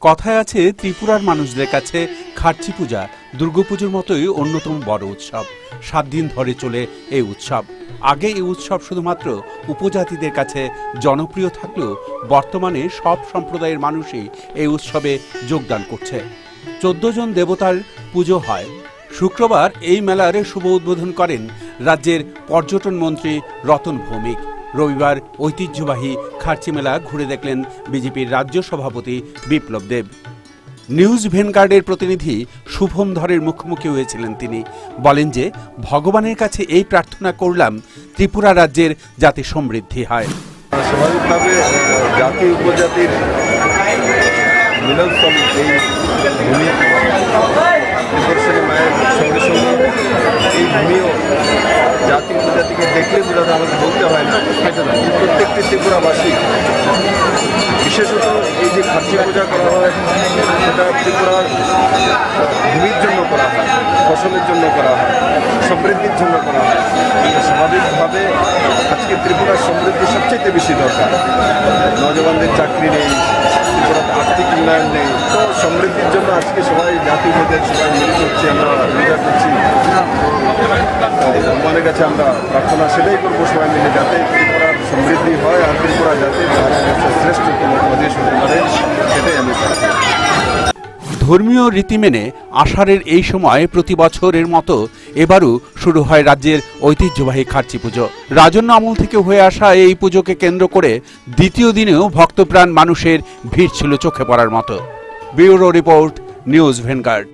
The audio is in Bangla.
কথায় আছে ত্রিপুরার মানুষদের কাছে খার্চি পূজা দুর্গাপুজোর মতোই অন্যতম বড় উৎসব। 7 দিন ধরে চলে এই উৎসব। আগে এই উৎসব শুধুমাত্র উপজাতিদের কাছে জনপ্রিয় থাকলেও বর্তমানে সব সম্প্রদায়ের মানুষই এই উৎসবে যোগদান করছে। 14 জন দেবতার পুজো হয়। শুক্রবার এই মেলার শুভ উদ্বোধন করেন রাজ্যের পর্যটন মন্ত্রী রতন ভৌমিক। রবিবার ঐতিহ্যবাহী খার্চি মেলা ঘুরে দেখলেন বিজেপির রাজ্য সভাপতি বিপ্লব দেব। নিউজ ভ্যানগার্ডের প্রতিনিধি শুভম ধরের মুখোমুখি হয়েছিলেন তিনি। বলেন যে ভগবানের কাছে এই প্রার্থনা করলাম ত্রিপুরা রাজ্যের যাতে সমৃদ্ধি হয়। স্বাভাবিকভাবে জাতি উপজাতির মিলনস্থল এই ভূমি মায়ের সঙ্গে সঙ্গে এই ভূমিও জাতি উপজাতিকে দেখলে বোঝা আমাকে বলতে হয় না, প্রত্যেকটি ত্রিপুরাবাসী বিশেষত এই যে খার্চি পূজা করা হয় সেটা ত্রিপুরার ভূমির জন্য করা হয়, ফসলের জন্য করা হয়, সমৃদ্ধির জন্য করা হয়। স্বাভাবিকভাবে আজকে ত্রিপুরার সমৃদ্ধি সবচেয়ে বেশি দরকার। নজওয়ানদের চাকরি নেই, ত্রিপুরার আর্থিক উন্নয়ন নেই, তো সমৃদ্ধির জন্য আজকে সবাই জাতি ভেদের সবাই মিলে করছি, আমরা পূজা করছি। ভগবানের কাছে আমরা প্রার্থনা সেটাই করবো সবাই মিলে, যাতে ত্রিপুরার সমৃদ্ধি হয় আর ত্রিপুরা যাতে ভারতবর্ষের শ্রেষ্ঠতম প্রদেশ হতে পারে, সেটাই আমি প্রার্থনা। ধর্মীয় রীতি মেনে আষাঢ়ের এই সময় প্রতি বছরের মতো এবারও শুরু হয় রাজ্যের ঐতিহ্যবাহী খার্চি পুজো। রাজন্য আমল থেকে হয়ে আসা এই পুজোকে কেন্দ্র করে দ্বিতীয় দিনেও ভক্তপ্রাণ মানুষের ভিড় ছিল চোখে পড়ার মতো। Bureau report, news vanguard.